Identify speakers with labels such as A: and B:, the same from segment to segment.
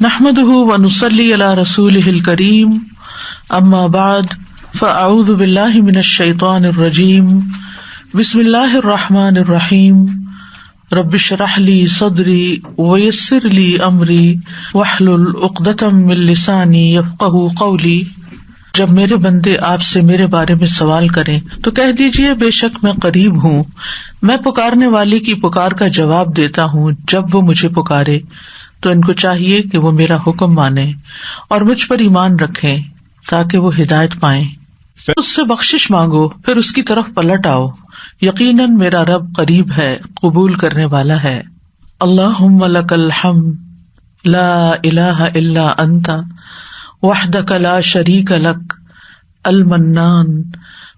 A: نحمده ونصلي على رسوله الكريم اما بعد فاعوذ بالله من الشيطان الرجيم بسم الله الرحمن الرحيم رب اشرح لي صدري ويسر لي امري واحلل عقدة من لساني يفقهوا قولي۔ جب میرے بندے آپ سے میرے بارے میں سوال کریں تو کہہ دیجئے بے شک میں قریب ہوں، میں پکارنے والی کی پکار کا جواب دیتا ہوں جب وہ مجھے پکارے۔ تو ان کو چاہیے کہ وہ میرا حکم مانیں اور مجھ پر ایمان رکھیں تاکہ وہ ہدایت پائیں۔ اس سے بخشش مانگو پھر اس کی طرف پلٹ آؤ، یقیناً میرا رب قریب ہے، قبول کرنے والا ہے۔ اللہم لک الحمد لا الہ الا انت وحدک لا شریک لک المنان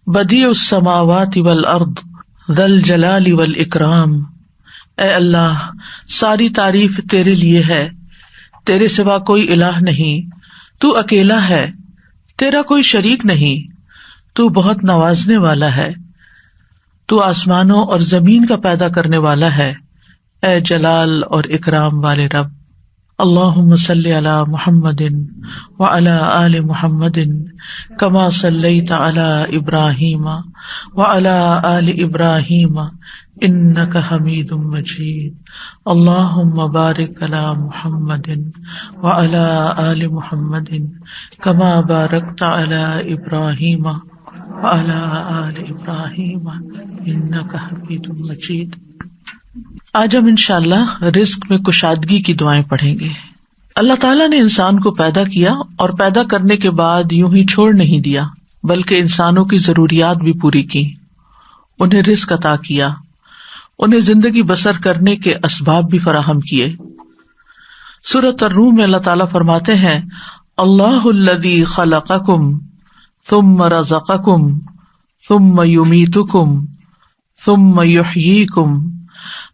A: بدیع السماوات والارض ذی الجلال والاکرام۔ اے اللہ، ساری تعریف تیرے لیے ہے، تیرے سوا کوئی الہ نہیں، تو اکیلا ہے، تیرا کوئی شریک نہیں، تو بہت نوازنے والا ہے، تو آسمانوں اور زمین کا پیدا کرنے والا ہے، اے جلال اور اکرام والے رب۔ اللہم صلی علی محمد وعلی آل محمد کما صلیت علی ابراہیم وعلی آل ابراہیم انک حمید مجید۔ اللہم بارک علی محمد وعلی آل محمد کما بارکت علی ابراہیم وعلی آل ابراہیم انک حمید مجید۔ آج ہم انشاءاللہ رزق میں کشادگی کی دعائیں پڑھیں گے۔ اللہ تعالیٰ نے انسان کو پیدا کیا اور پیدا کرنے کے بعد یوں ہی چھوڑ نہیں دیا، بلکہ انسانوں کی ضروریات بھی پوری کی، انہیں رزق عطا کیا، انہیں زندگی بسر کرنے کے اسباب بھی فراہم کیے۔ سورۃ الروم میں اللہ تعالیٰ فرماتے ہیں، اللہ الذی خلقکم ثم رزقکم ثم یمیتکم ثم یحییکم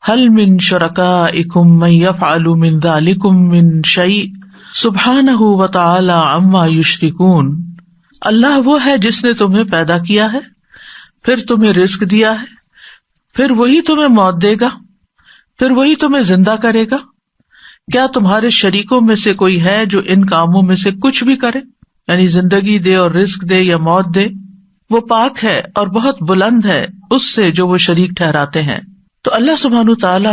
A: هل من شرکائکم من یفعل من ذلکم من شیء سبحانہ وتعالی عما یشرکون۔ اللہ وہ ہے جس نے تمہیں پیدا کیا ہے، پھر تمہیں رزق دیا ہے، پھر وہی تمہیں موت دے گا، پھر وہی تمہیں زندہ کرے گا۔ کیا تمہارے شریکوں میں سے کوئی ہے جو ان کاموں میں سے کچھ بھی کرے، یعنی زندگی دے اور رزق دے یا موت دے؟ وہ پاک ہے اور بہت بلند ہے اس سے جو وہ شریک ٹھہراتے ہیں۔ تو اللہ سبحانہ تعالی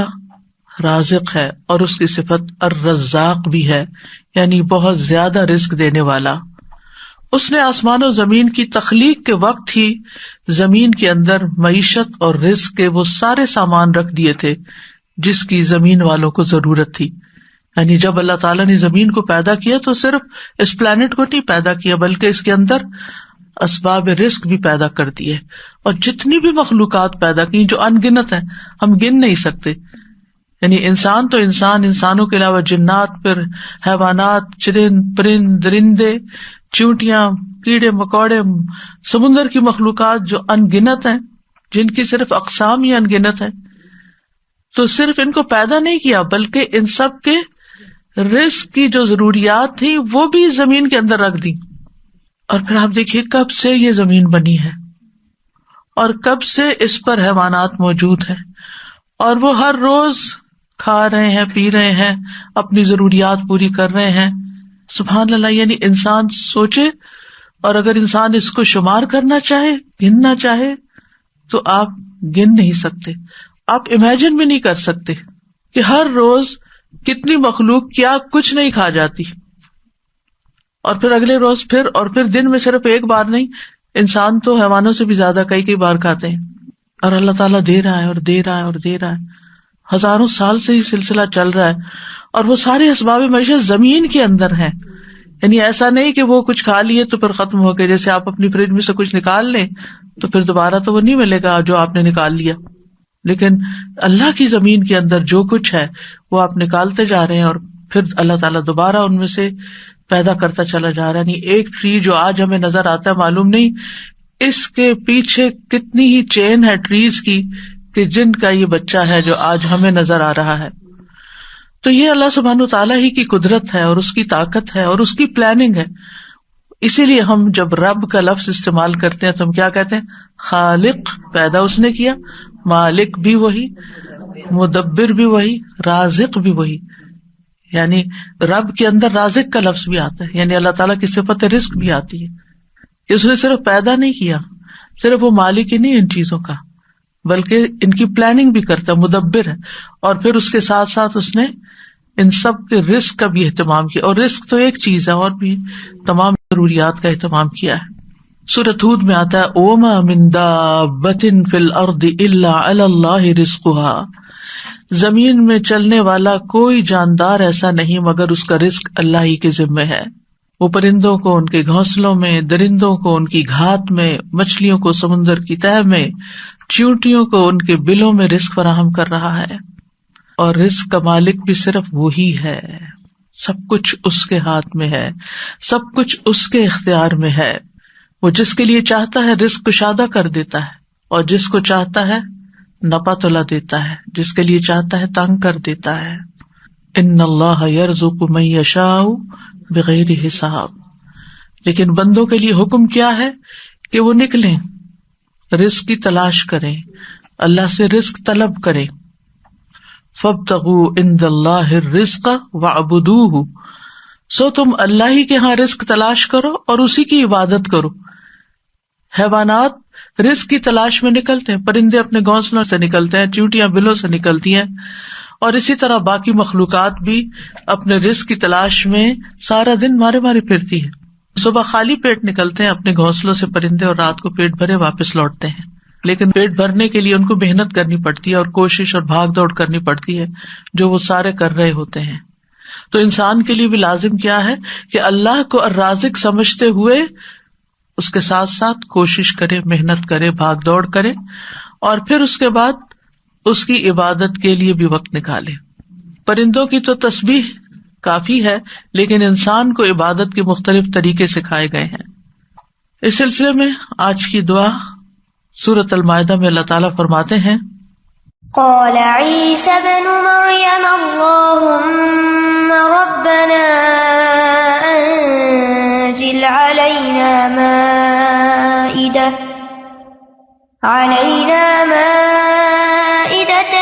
A: رازق ہے اور اس کی صفت الرزاق بھی ہے، یعنی بہت زیادہ رزق دینے والا۔ اس نے آسمان و زمین کی تخلیق کے وقت ہی زمین کے اندر معیشت اور رزق کے وہ سارے سامان رکھ دیے تھے جس کی زمین والوں کو ضرورت تھی۔ یعنی جب اللہ تعالیٰ نے زمین کو پیدا کیا تو صرف اس پلانٹ کو نہیں پیدا کیا بلکہ اس کے اندر اسباب رزق بھی پیدا کر دیے، اور جتنی بھی مخلوقات پیدا کی جو ان گنت ہیں، ہم گن نہیں سکتے۔ یعنی انسان تو انسان، انسانوں کے علاوہ جنات، پھر حیوانات، چرند پرند درندے، چیونٹیاں، کیڑے مکوڑے، سمندر کی مخلوقات جو ان گنت ہیں، جن کی صرف اقسام ہی ان گنت ہیں۔ تو صرف ان کو پیدا نہیں کیا بلکہ ان سب کے رزق کی جو ضروریات تھی وہ بھی زمین کے اندر رکھ دی۔ اور پھر آپ دیکھیے کب سے یہ زمین بنی ہے اور کب سے اس پر حیوانات موجود ہیں، اور وہ ہر روز کھا رہے ہیں، پی رہے ہیں، اپنی ضروریات پوری کر رہے ہیں۔ سبحان اللہ، یعنی انسان سوچے، اور اگر انسان اس کو شمار کرنا چاہے، گننا چاہے، تو آپ گن نہیں سکتے، آپ امیجن بھی نہیں کر سکتے کہ ہر روز کتنی مخلوق کیا کچھ نہیں کھا جاتی، اور پھر اگلے روز پھر دن میں صرف ایک بار نہیں، انسان تو حیوانوں سے بھی زیادہ کئی بار کھاتے ہیں، اور اللہ تعالیٰ دے رہا ہے اور دے رہا ہے اور دے رہا ہے۔ ہزاروں سال سے یہ سلسلہ چل رہا ہے، اور وہ سارے اسباب معیشت زمین کے اندر ہیں۔ یعنی ایسا نہیں کہ وہ کچھ کھا لیے تو پھر ختم ہو گئے، جیسے آپ اپنی فریج میں سے کچھ نکال لیں تو پھر دوبارہ تو وہ نہیں ملے گا جو آپ نے نکال لیا، لیکن اللہ کی زمین کے اندر جو کچھ ہے وہ آپ نکالتے جا رہے ہیں، اور پھر اللہ تعالیٰ دوبارہ ان میں سے پیدا کرتا چلا جا رہا ہے۔ یعنی ایک ٹری جو آج ہمیں نظر آتا ہے، معلوم نہیں اس کے پیچھے کتنی ہی چین ہے ٹریز کی کہ جن کا یہ بچہ ہے جو آج ہمیں نظر آ رہا ہے۔ تو یہ اللہ سبحانہ تعالیٰ ہی کی قدرت ہے اور اس کی طاقت ہے اور اس کی پلاننگ ہے۔ اسی لیے ہم جب رب کا لفظ استعمال کرتے ہیں تو ہم کیا کہتے ہیں؟ خالق، پیدا اس نے کیا، مالک بھی وہی، مدبر بھی وہی، رازق بھی وہی۔ یعنی رب کے اندر رازق کا لفظ بھی آتا ہے، یعنی اللہ تعالیٰ کی صفت رزق بھی آتی ہے کہ اس نے صرف پیدا نہیں کیا، صرف وہ مالک ہی نہیں ان چیزوں کا، بلکہ ان کی پلاننگ بھی کرتا ہے، مدبر ہے، اور پھر اس کے ساتھ ساتھ اس نے ان سب کے رزق کا بھی اہتمام کیا. اور رزق تو ایک چیز ہے، اور بھی تمام ضروریات کا اہتمام کیا ہے. سورۃ ہود میں آتا ہے وَمَا مِن دَابَّةٍ فِي الْأَرْضِ إِلَّا عَلَى اللَّهِ رِزْقُهَا، زمین میں چلنے والا کوئی جاندار ایسا نہیں مگر اس کا رزق اللہ ہی کے ذمے ہے. وہ پرندوں کو ان کے گھونسلوں میں، درندوں کو ان کی گھات میں، مچھلیوں کو سمندر کی تہہ میں، چیونٹیوں کو ان کے بلوں میں رزق فراہم کر رہا ہے. اور رزق کا مالک بھی صرف وہی ہے، سب کچھ اس کے ہاتھ میں ہے، سب کچھ اس کے اختیار میں ہے. وہ جس کے لیے چاہتا ہے رزق کشادہ کر دیتا ہے، اور جس کو چاہتا ہے نپا تلا دیتا ہے، جس کے لیے چاہتا ہے تنگ کر دیتا ہے. ان اللہ یرزق من یشاء بغیر حساب. لیکن بندوں کے لیے حکم کیا ہے کہ وہ نکلیں، رزق کی تلاش کریں، اللہ سے رزق طلب کریں. فابتغوا عند اللہ الرزق واعبدوہ، سو تم اللہ ہی کے ہاں رزق تلاش کرو اور اسی کی عبادت کرو. حیوانات رزق کی تلاش میں نکلتے ہیں، پرندے اپنے گھونسلوں سے نکلتے ہیں، چیونٹیاں بلوں سے نکلتی ہیں، اور اسی طرح باقی مخلوقات بھی اپنے رزق کی تلاش میں سارا دن مارے مارے پھرتی ہے. صبح خالی پیٹ نکلتے ہیں اپنے گھونسلوں سے پرندے، اور رات کو پیٹ بھرے واپس لوٹتے ہیں. لیکن پیٹ بھرنے کے لیے ان کو محنت کرنی پڑتی ہے اور کوشش اور بھاگ دوڑ کرنی پڑتی ہے، جو وہ سارے کر رہے ہوتے ہیں. تو انسان کے لیے بھی لازم کیا ہے کہ اللہ کو الرازق سمجھتے ہوئے اس کے ساتھ ساتھ کوشش کرے، محنت کرے، بھاگ دوڑ کرے، اور پھر اس کے بعد اس کی عبادت کے لیے بھی وقت نکالے. پرندوں کی تو تسبیح کافی ہے، لیکن انسان کو عبادت کے مختلف طریقے سکھائے گئے ہیں. اس سلسلے میں آج کی دعا سورۃ المائدہ میں اللہ تعالیٰ فرماتے ہیں
B: قال عيسى ابن مريم اللهم ربنا أنزل علينا مائدة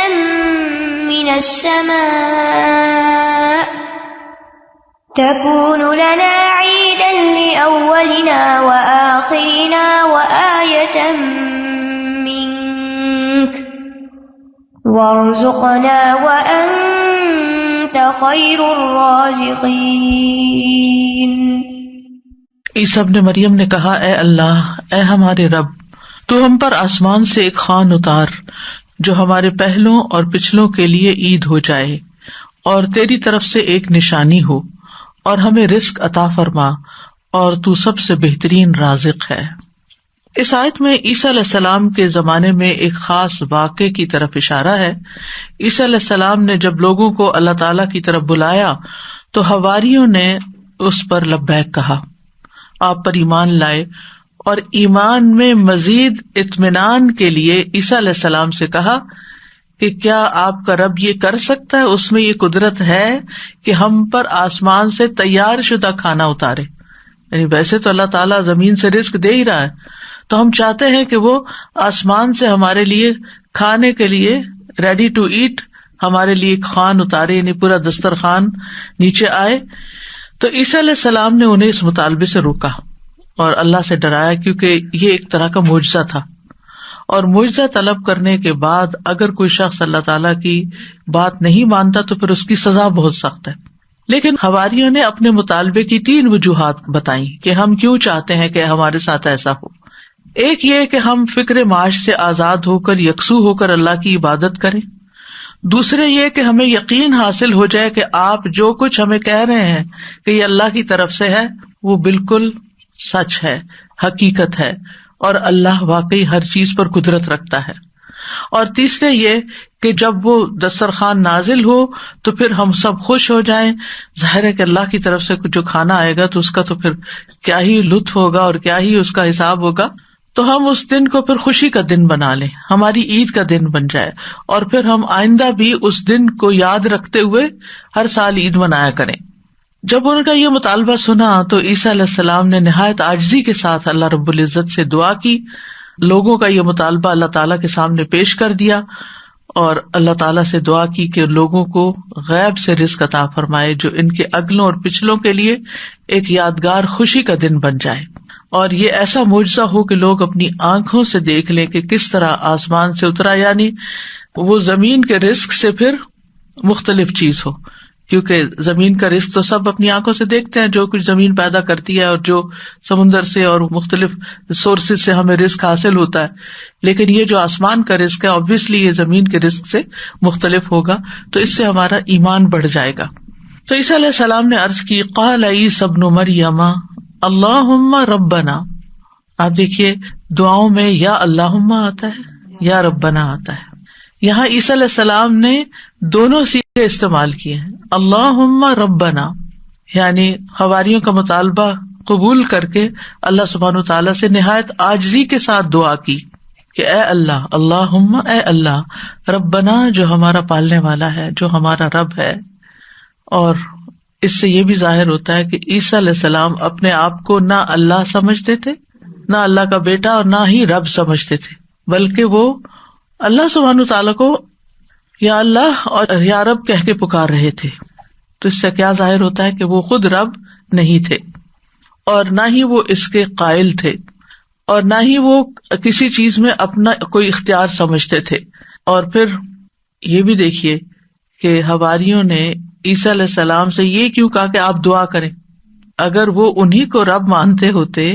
B: من السماء تكون لنا عيدا لأولنا وآخرنا وآية منك وارزقنا وأنت خير الرازقين.
A: عیسیٰ ابن مریم نے کہا اے اللہ، اے ہمارے رب، تو ہم پر آسمان سے ایک خوان اتار جو ہمارے پہلوں اور پچھلوں کے لیے عید ہو جائے، اور تیری طرف سے ایک نشانی ہو، اور ہمیں رزق عطا فرما، اور تو سب سے بہترین رازق ہے. اس آیت میں عیسیٰ علیہ السلام کے زمانے میں ایک خاص واقعے کی طرف اشارہ ہے. عیسیٰ علیہ السلام نے جب لوگوں کو اللہ تعالیٰ کی طرف بلایا تو حواریوں نے اس پر لبیک کہا، آپ پر ایمان لائے، اور ایمان میں مزید اطمینان کے لیے عیسیٰ علیہ السلام سے کہا کہ کیا آپ کا رب یہ کر سکتا ہے، اس میں یہ قدرت ہے کہ ہم پر آسمان سے تیار شدہ کھانا اتارے. یعنی ویسے تو اللہ تعالیٰ زمین سے رزق دے ہی رہا ہے، تو ہم چاہتے ہیں کہ وہ آسمان سے ہمارے لیے کھانے کے لیے ریڈی ٹو ایٹ ہمارے لیے ایک خوان اتارے، یعنی پورا دسترخوان نیچے آئے. تو عیسیٰ علیہ السلام نے انہیں اس مطالبے سے روکا اور اللہ سے ڈرایا، کیونکہ یہ ایک طرح کا معجزہ تھا، اور معجزہ طلب کرنے کے بعد اگر کوئی شخص اللہ تعالیٰ کی بات نہیں مانتا تو پھر اس کی سزا بہت سخت ہے. لیکن حواریوں نے اپنے مطالبے کی 3 وجوہات بتائیں کہ ہم کیوں چاہتے ہیں کہ ہمارے ساتھ ایسا ہو. ایک یہ کہ ہم فکر معاش سے آزاد ہو کر، یکسو ہو کر اللہ کی عبادت کریں. دوسرے یہ کہ ہمیں یقین حاصل ہو جائے کہ آپ جو کچھ ہمیں کہہ رہے ہیں کہ یہ اللہ کی طرف سے ہے وہ بالکل سچ ہے، حقیقت ہے، اور اللہ واقعی ہر چیز پر قدرت رکھتا ہے. اور تیسرے یہ کہ جب وہ دسترخوان نازل ہو تو پھر ہم سب خوش ہو جائیں. ظاہر ہے کہ اللہ کی طرف سے جو کھانا آئے گا تو اس کا تو پھر کیا ہی لطف ہوگا اور کیا ہی اس کا حساب ہوگا. تو ہم اس دن کو پھر خوشی کا دن بنا لیں، ہماری عید کا دن بن جائے، اور پھر ہم آئندہ بھی اس دن کو یاد رکھتے ہوئے ہر سال عید منایا کریں. جب ان کا یہ مطالبہ سنا تو عیسیٰ علیہ السلام نے نہایت عاجزی کے ساتھ اللہ رب العزت سے دعا کی. لوگوں کا یہ مطالبہ اللہ تعالیٰ کے سامنے پیش کر دیا، اور اللہ تعالیٰ سے دعا کی کہ لوگوں کو غیب سے رزق عطا فرمائے جو ان کے اگلوں اور پچھلوں کے لیے ایک یادگار خوشی کا دن بن جائے، اور یہ ایسا معجزہ ہو کہ لوگ اپنی آنکھوں سے دیکھ لیں کہ کس طرح آسمان سے اترا، یعنی وہ زمین کے رزق سے پھر مختلف چیز ہو، کیونکہ زمین کا رزق تو سب اپنی آنکھوں سے دیکھتے ہیں، جو کچھ زمین پیدا کرتی ہے اور جو سمندر سے اور مختلف سورسز سے ہمیں رزق حاصل ہوتا ہے، لیکن یہ جو آسمان کا رزق ہے obviously یہ زمین کے رزق سے مختلف ہوگا، تو اس سے ہمارا ایمان بڑھ جائے گا۔ تو عیسیٰ علیہ السلام نے عرض کی قال عیسی ابن مریم اللہم ربنا، آپ دیکھیے دعاؤں میں یا اللہم آتا ہے یا ربنا آتا ہے، یہاں عیسیٰ علیہ السلام نے دونوں صیغے استعمال کیے ہیں، اللہم ربنا یعنی حواریوں کا مطالبہ قبول کر کے اللہ سبحانہ وتعالیٰ سے نہایت عاجزی کے ساتھ دعا کی کہ اے اللہ، اللہم اے اللہ، ربنا جو ہمارا پالنے والا ہے، جو ہمارا رب ہے۔ اور اس سے یہ بھی ظاہر ہوتا ہے کہ عیسیٰ علیہ السلام اپنے آپ کو نہ اللہ سمجھتے تھے، نہ اللہ کا بیٹا، اور نہ ہی رب سمجھتے تھے، بلکہ وہ اللہ سبحانہ تعالیٰ کو یا اللہ اور یا رب کہہ کے پکار رہے تھے۔ تو اس سے کیا ظاہر ہوتا ہے کہ وہ خود رب نہیں تھے، اور نہ ہی وہ اس کے قائل تھے، اور نہ ہی وہ کسی چیز میں اپنا کوئی اختیار سمجھتے تھے۔ اور پھر یہ بھی دیکھیے کہ حواریوں نے عیسیٰ علیہ السلام سے یہ کیوں کہا کہ آپ دعا کریں؟ اگر وہ انہی کو رب مانتے ہوتے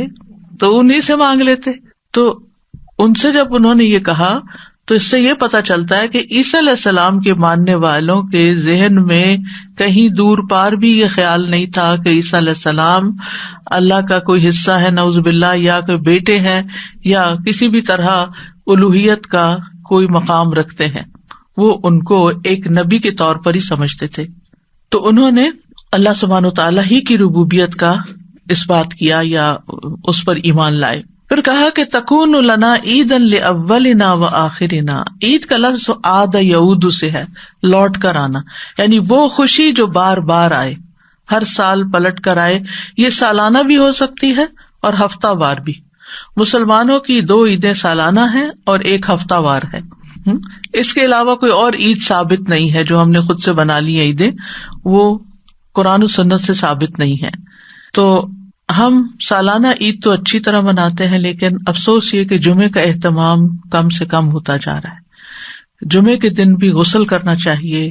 A: تو انہی سے مانگ لیتے۔ تو ان سے جب انہوں نے یہ کہا تو اس سے یہ پتہ چلتا ہے کہ عیسیٰ علیہ السلام کے ماننے والوں کے ذہن میں کہیں دور پار بھی یہ خیال نہیں تھا کہ عیسیٰ علیہ السلام اللہ کا کوئی حصہ ہے نعوذ باللہ، یا کوئی بیٹے ہیں، یا کسی بھی طرح الوہیت کا کوئی مقام رکھتے ہیں۔ وہ ان کو ایک نبی کے طور پر ہی سمجھتے تھے۔ تو انہوں نے اللہ سبحانہ وتعالیٰ ہی کی ربوبیت کا اس بات کیا یا اس پر ایمان لائے۔ پھر کہا کہ تکون لنا عیدا لاولنا وآخرنا، عید کا لفظ عاد یعود سے ہے، لوٹ کر آنا، یعنی وہ خوشی جو بار بار آئے، ہر سال پلٹ کر آئے۔ یہ سالانہ بھی ہو سکتی ہے اور ہفتہ وار بھی۔ مسلمانوں کی 2 عیدیں سالانہ ہیں اور 1 ہفتہ وار ہے۔ اس کے علاوہ کوئی اور عید ثابت نہیں ہے جو ہم نے خود سے بنا لی ہیں عیدیں، وہ قرآن و سنت سے ثابت نہیں ہے۔ تو ہم سالانہ عید تو اچھی طرح مناتے ہیں، لیکن افسوس یہ کہ جمعے کا اہتمام کم سے کم ہوتا جا رہا ہے۔ جمعے کے دن بھی غسل کرنا چاہیے،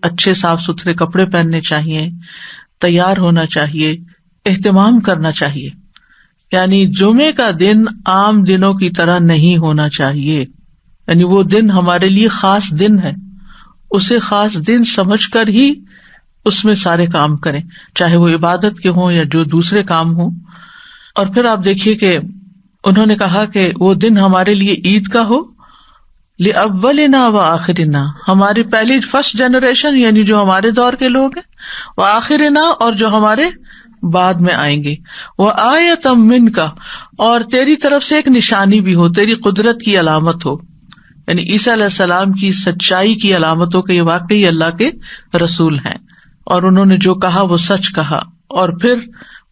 A: اچھے صاف ستھرے کپڑے پہننے چاہیے، تیار ہونا چاہیے، اہتمام کرنا چاہیے۔ یعنی جمعے کا دن عام دنوں کی طرح نہیں ہونا چاہیے، یعنی وہ دن ہمارے لیے خاص دن ہے، اسے خاص دن سمجھ کر ہی اس میں سارے کام کریں، چاہے وہ عبادت کے ہوں یا جو دوسرے کام ہوں۔ اور پھر آپ دیکھیے کہ انہوں نے کہا کہ وہ دن ہمارے لیے عید کا ہو، لأولنا وآخرنا، ہماری پہلی فرسٹ جنریشن یعنی جو ہمارے دور کے لوگ ہیں، وآخرنا اور جو ہمارے بعد میں آئیں گے، وآیۃ منک، اور تیری طرف سے ایک نشانی بھی ہو، تیری قدرت کی علامت ہو، یعنی عیسیٰ علیہ السلام کی سچائی کی علامت ہو کہ یہ واقعی اللہ کے رسول ہیں اور انہوں نے جو کہا وہ سچ کہا۔ اور پھر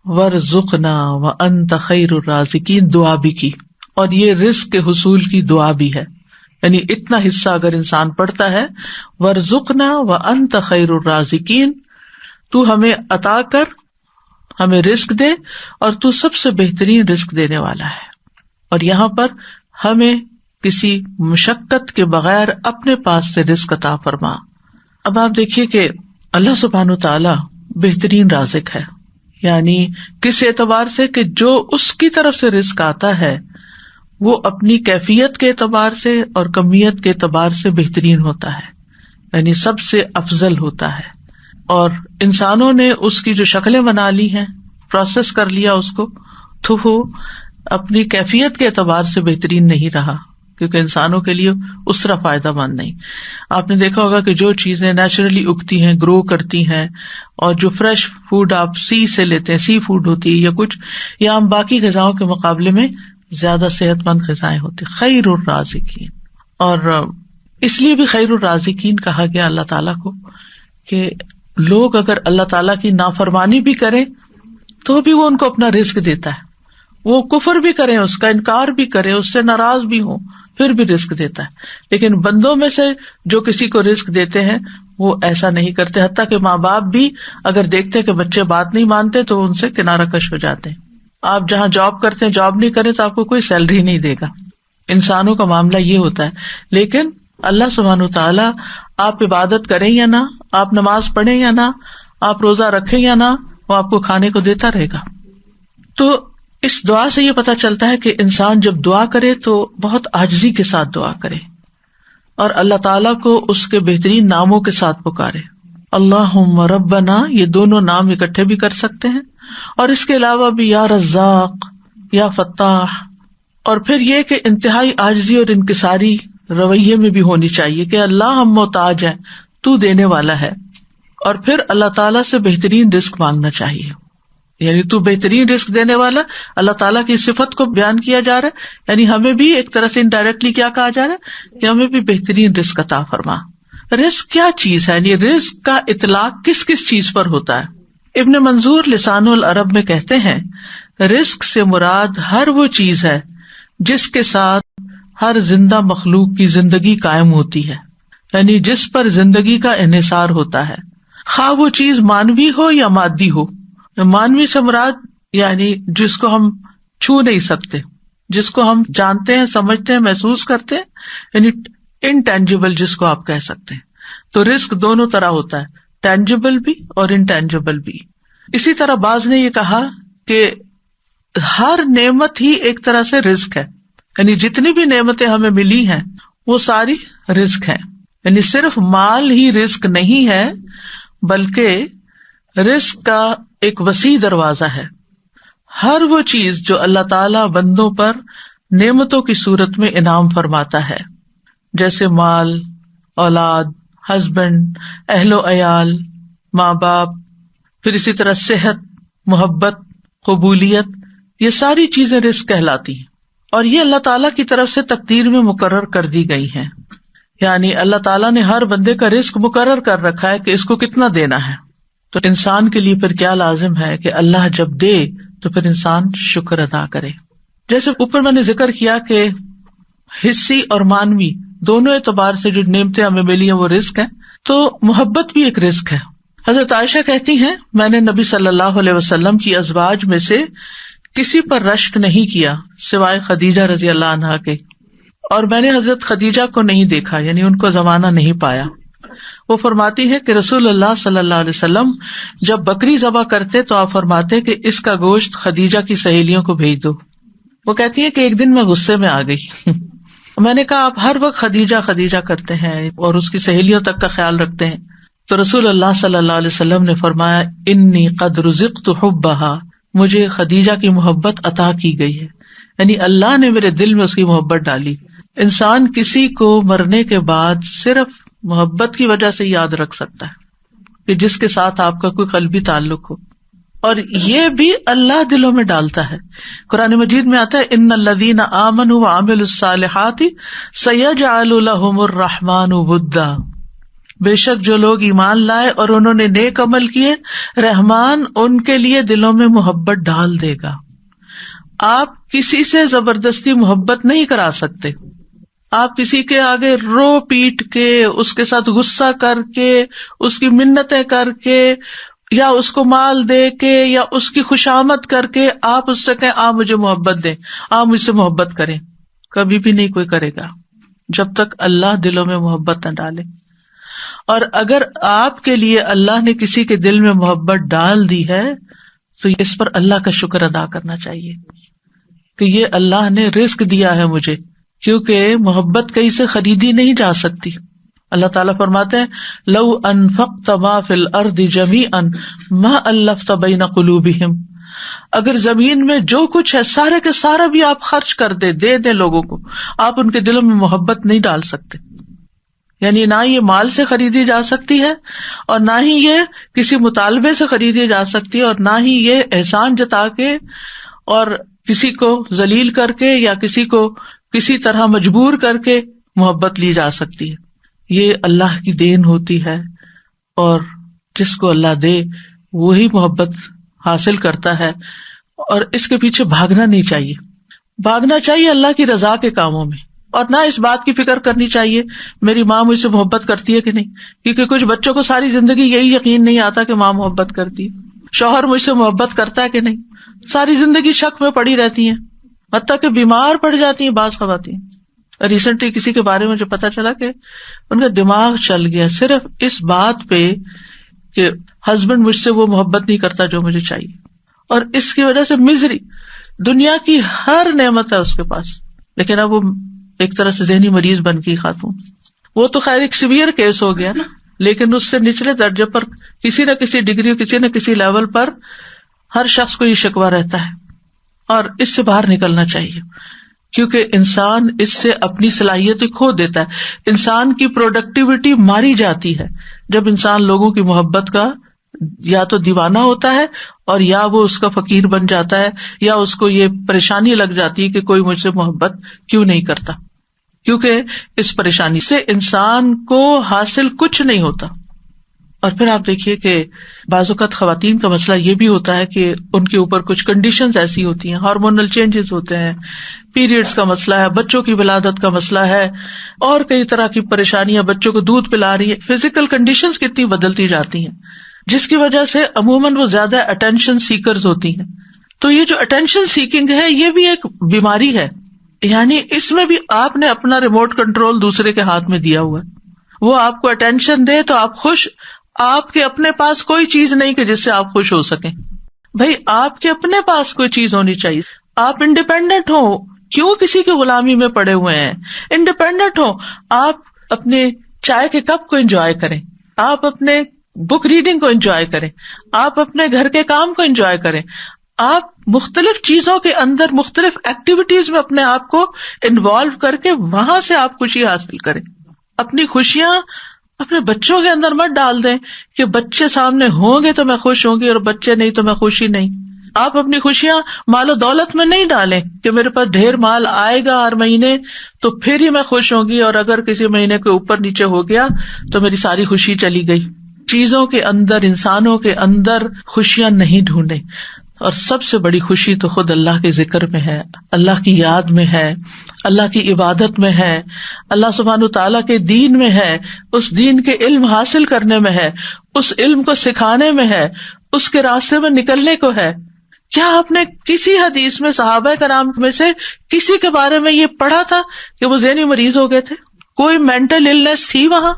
A: وارزقنا وانت خیر الرازقین دعا بھی کی، اور یہ رزق کے حصول کی دعا بھی ہے، یعنی اتنا حصہ اگر انسان پڑھتا ہے، وارزقنا وانت خیر الرازقین، تو ہمیں عطا کر، ہمیں رزق دے، اور تو سب سے بہترین رزق دینے والا ہے، اور یہاں پر ہمیں کسی مشقت کے بغیر اپنے پاس سے رزق عطا فرما۔ اب آپ دیکھیے کہ اللہ سبحانہ تعالیٰ بہترین رازق ہے، یعنی کس اعتبار سے کہ جو اس کی طرف سے رزق آتا ہے وہ اپنی کیفیت کے اعتبار سے اور کمیت کے اعتبار سے بہترین ہوتا ہے، یعنی سب سے افضل ہوتا ہے۔ اور انسانوں نے اس کی جو شکلیں بنا لی ہیں، پروسیس کر لیا اس کو، تو وہ اپنی کیفیت کے اعتبار سے بہترین نہیں رہا، کیونکہ انسانوں کے لیے اس طرح فائدہ مند نہیں۔ آپ نے دیکھا ہوگا کہ جو چیزیں نیچرلی اگتی ہیں، گرو کرتی ہیں، اور جو فریش فوڈ آپ سی سے لیتے ہیں، سی فوڈ ہوتی ہے یا کچھ، یا ہم باقی غذاؤں کے مقابلے میں زیادہ صحت مند غذائیں ہوتی، خیر الرازقین۔ اور اس لیے بھی خیر الرازقین کہا گیا اللہ تعالیٰ کو کہ لوگ اگر اللہ تعالیٰ کی نافرمانی بھی کریں تو بھی وہ ان کو اپنا رزق دیتا ہے، وہ کفر بھی کریں، اس کا انکار بھی کریں، اس سے ناراض بھی ہوں، پھر بھی رزق دیتا ہے. لیکن بندوں میں سے جو کسی کو رزق دیتے ہیں وہ ایسا نہیں کرتے، حتیٰ کہ ماں باپ بھی اگر دیکھتے کہ بچے بات نہیں مانتے تو ان سے کنارہ کش ہو جاتے ہیں. آپ جہاں جاب کرتے ہیں جاب نہیں کریں تو آپ کو کوئی سیلری نہیں دے گا. انسانوں کا معاملہ یہ ہوتا ہے. لیکن اللہ سبحانہ وتعالیٰ آپ عبادت کریں یا نہ، آپ نماز پڑھیں یا نہ، آپ روزہ رکھیں یا نہ، وہ آپ کو کھانے کو دیتا رہے گا. تو اس دعا سے یہ پتا چلتا ہے کہ انسان جب دعا کرے تو بہت عاجزی کے ساتھ دعا کرے اور اللہ تعالیٰ کو اس کے بہترین ناموں کے ساتھ پکارے. اللہم ربنا، یہ دونوں نام اکٹھے بھی کر سکتے ہیں، اور اس کے علاوہ بھی یا رزاق، یا فتاح. اور پھر یہ کہ انتہائی عاجزی اور انکساری رویے میں بھی ہونی چاہیے کہ اللہ ہم محتاج ہیں، تو دینے والا ہے. اور پھر اللہ تعالیٰ سے بہترین رزق مانگنا چاہیے، یعنی تو بہترین رزق دینے والا. اللہ تعالیٰ کی صفت کو بیان کیا جا رہا ہے، یعنی ہمیں بھی ایک طرح سے انڈائریکٹلی کیا کہا جا رہا ہے کہ ہمیں بھی بہترین رزق عطا فرما. رزق کیا چیز ہے، یعنی رزق کا اطلاق کس کس چیز پر ہوتا ہے؟ ابن منظور لسان العرب میں کہتے ہیں رزق سے مراد ہر وہ چیز ہے جس کے ساتھ ہر زندہ مخلوق کی زندگی قائم ہوتی ہے، یعنی جس پر زندگی کا انحصار ہوتا ہے، خواہ وہ چیز مانوی ہو یا مادی ہو. مانوی سے مراد یعنی جس کو ہم چھو نہیں سکتے، جس کو ہم جانتے ہیں، سمجھتے ہیں، محسوس کرتے ہیں، یعنی انٹینجیبل جس کو آپ کہہ سکتے ہیں. تو رزق دونوں طرح ہوتا ہے، ٹینجیبل بھی اور انٹینجیبل بھی. اسی طرح بعض نے یہ کہا کہ ہر نعمت ہی ایک طرح سے رزق ہے، یعنی جتنی بھی نعمتیں ہمیں ملی ہیں وہ ساری رزق ہیں. یعنی صرف مال ہی رزق نہیں ہے بلکہ رزق کا ایک وسیع دروازہ ہے. ہر وہ چیز جو اللہ تعالی بندوں پر نعمتوں کی صورت میں انعام فرماتا ہے، جیسے مال، اولاد، ہسبینڈ، اہل و عیال، ماں باپ، پھر اسی طرح صحت، محبت، قبولیت، یہ ساری چیزیں رزق کہلاتی ہیں. اور یہ اللہ تعالیٰ کی طرف سے تقدیر میں مقرر کر دی گئی ہیں، یعنی اللہ تعالیٰ نے ہر بندے کا رزق مقرر کر رکھا ہے کہ اس کو کتنا دینا ہے. تو انسان کے لیے پھر کیا لازم ہے کہ اللہ جب دے تو پھر انسان شکر ادا کرے. جیسے اوپر میں نے ذکر کیا کہ حصی اور مانوی دونوں اعتبار سے جو نعمتیں ہمیں ملی ہیں وہ رزق ہیں، تو محبت بھی ایک رزق ہے. حضرت عائشہ کہتی ہیں میں نے نبی صلی اللہ علیہ وسلم کی ازواج میں سے کسی پر رشک نہیں کیا سوائے خدیجہ رضی اللہ عنہا کے، اور میں نے حضرت خدیجہ کو نہیں دیکھا، یعنی ان کو زمانہ نہیں پایا. وہ فرماتی ہے کہ رسول اللہ صلی اللہ علیہ وسلم جب بکری ذبح کرتے تو آپ فرماتے کہ اس کا گوشت خدیجہ کی سہیلیوں کو بھیج دو. وہ کہتی ہے کہ ایک دن میں غصے میں آ گئی میں نے کہا آپ ہر وقت خدیجہ خدیجہ کرتے ہیں اور اس کی سہیلیوں تک کا خیال رکھتے ہیں. تو رسول اللہ صلی اللہ علیہ وسلم نے فرمایا انی قد رزقت حبھا، مجھے خدیجہ کی محبت عطا کی گئی ہے، یعنی اللہ نے میرے دل میں اس کی محبت ڈالی. انسان کسی کو مرنے کے بعد صرف محبت کی وجہ سے یاد رکھ سکتا ہے کہ جس کے ساتھ آپ کا کوئی قلبی تعلق ہو، اور یہ بھی اللہ دلوں میں ڈالتا ہے. قرآن مجید میں آتا ہے ان الذین آمنوا وعملوا الصالحات سیجعل لهم الرحمن ودا، بے شک جو لوگ ایمان لائے اور انہوں نے نیک عمل کیے رحمان ان کے لیے دلوں میں محبت ڈال دے گا. آپ کسی سے زبردستی محبت نہیں کرا سکتے، آپ کسی کے آگے رو پیٹ کے، اس کے ساتھ غصہ کر کے، اس کی منتیں کر کے، یا اس کو مال دے کے، یا اس کی خوشامد کر کے آپ اس سے کہیں آپ مجھے محبت دیں، آپ مجھ سے محبت کریں، کبھی بھی نہیں کوئی کرے گا جب تک اللہ دلوں میں محبت نہ ڈالے. اور اگر آپ کے لیے اللہ نے کسی کے دل میں محبت ڈال دی ہے تو اس پر اللہ کا شکر ادا کرنا چاہیے کہ یہ اللہ نے رزق دیا ہے مجھے، کیونکہ محبت کہیں سے خریدی نہیں جا سکتی. اللہ تعالیٰ فرماتے ہیں لو انفقت ما فی الارض جمیعا ما الفت بین قلوبہم، اگر زمین میں جو کچھ ہے سارے کے سارا بھی آپ خرچ کر دے دیں لوگوں کو، آپ ان کے دلوں میں محبت نہیں ڈال سکتے. یعنی نہ یہ مال سے خریدی جا سکتی ہے، اور نہ ہی یہ کسی مطالبے سے خریدی جا سکتی ہے، اور نہ ہی یہ احسان جتا کے اور کسی کو ذلیل کر کے یا کسی کو کسی طرح مجبور کر کے محبت لی جا سکتی ہے. یہ اللہ کی دین ہوتی ہے، اور جس کو اللہ دے وہی محبت حاصل کرتا ہے. اور اس کے پیچھے بھاگنا نہیں چاہیے، بھاگنا چاہیے اللہ کی رضا کے کاموں میں. اور نہ اس بات کی فکر کرنی چاہیے میری ماں مجھ سے محبت کرتی ہے کہ نہیں، کیونکہ کچھ بچوں کو ساری زندگی یہی یقین نہیں آتا کہ ماں محبت کرتی ہے، شوہر مجھ سے محبت کرتا ہے کہ نہیں، ساری زندگی شک میں پڑی رہتی ہیں، حتیٰ کہ بیمار پڑ جاتی ہیں بعض خواتین. ریسنٹلی کسی کے بارے میں جو پتا چلا کہ ان کا دماغ چل گیا صرف اس بات پہ کہ ہسبینڈ مجھ سے وہ محبت نہیں کرتا جو مجھے چاہیے، اور اس کی وجہ سے مزری، دنیا کی ہر نعمت ہے اس کے پاس، لیکن اب وہ ایک طرح سے ذہنی مریض بن گئی خاتون. وہ تو خیر ایک سیویئر کیس ہو گیا نا، لیکن اس سے نچلے درجے پر کسی نہ کسی ڈگری، کسی نہ کسی لیول پر ہر شخص کو یہ شکوہ رہتا ہے، اور اس سے باہر نکلنا چاہیے، کیونکہ انسان اس سے اپنی صلاحیتیں کھو دیتا ہے. انسان کی پروڈکٹیوٹی ماری جاتی ہے جب انسان لوگوں کی محبت کا یا تو دیوانہ ہوتا ہے، اور یا وہ اس کا فقیر بن جاتا ہے، یا اس کو یہ پریشانی لگ جاتی ہے کہ کوئی مجھ سے محبت کیوں نہیں کرتا، کیونکہ اس پریشانی سے انسان کو حاصل کچھ نہیں ہوتا. اور پھر آپ دیکھیے کہ بعض اوقات خواتین کا مسئلہ یہ بھی ہوتا ہے کہ ان کے اوپر کچھ کنڈیشنز ایسی ہوتی ہیں، ہارمونل چینجز ہوتے ہیں، پیریڈز کا مسئلہ ہے، بچوں کی ولادت کا مسئلہ ہے، اور کئی طرح کی پریشانیاں، بچوں کو دودھ پلا رہی ہے، فزیکل کنڈیشنز کتنی بدلتی جاتی ہیں، جس کی وجہ سے عموماً وہ زیادہ اٹینشن سیکرز ہوتی ہیں. تو یہ جو اٹینشن سیکنگ ہے یہ بھی ایک بیماری ہے، یعنی اس میں بھی آپ نے اپنا ریموٹ کنٹرول دوسرے کے ہاتھ میں دیا ہوا ہے. وہ آپ کو اٹینشن دے تو آپ خوش، آپ کے اپنے پاس کوئی چیز نہیں کہ جس سے آپ خوش ہو سکیں. بھائی آپ کے اپنے پاس کوئی چیز ہونی چاہیے، آپ انڈیپینڈنٹ ہو، کیوں کسی کی غلامی میں پڑے ہوئے ہیں، انڈیپینڈنٹ ہو، آپ اپنے چائے کے کپ کو انجوائے کریں، آپ اپنے بک ریڈنگ کو انجوائے کریں، آپ اپنے گھر کے کام کو انجوائے کریں، آپ مختلف چیزوں کے اندر مختلف ایکٹیویٹیز میں اپنے آپ کو انوالو کر کے وہاں سے آپ خوشی حاصل کریں. اپنی خوشیاں اپنے بچوں کے اندر مت ڈال دیں کہ بچے سامنے ہوں گے تو میں خوش ہوں گی اور بچے نہیں تو میں خوشی نہیں. آپ اپنی خوشیاں مال و دولت میں نہیں ڈالیں کہ میرے پاس ڈھیر مال آئے گا ہر مہینے تو پھر ہی میں خوش ہوں گی، اور اگر کسی مہینے کے اوپر نیچے ہو گیا تو میری ساری خوشی چلی گئی. چیزوں کے اندر، انسانوں کے اندر خوشیاں نہیں ڈھونڈیں. اور سب سے بڑی خوشی تو خود اللہ کے ذکر میں ہے، اللہ کی یاد میں ہے، اللہ کی عبادت میں ہے، اللہ سبحانہ تعالیٰ کے دین میں ہے، اس دین کے علم حاصل کرنے میں ہے، اس علم کو سکھانے میں ہے، اس کے راستے میں نکلنے کو ہے. کیا آپ نے کسی حدیث میں صحابہ کرام میں سے کسی کے بارے میں یہ پڑھا تھا کہ وہ ذہنی مریض ہو گئے تھے؟ کوئی مینٹل النس تھی وہاں؟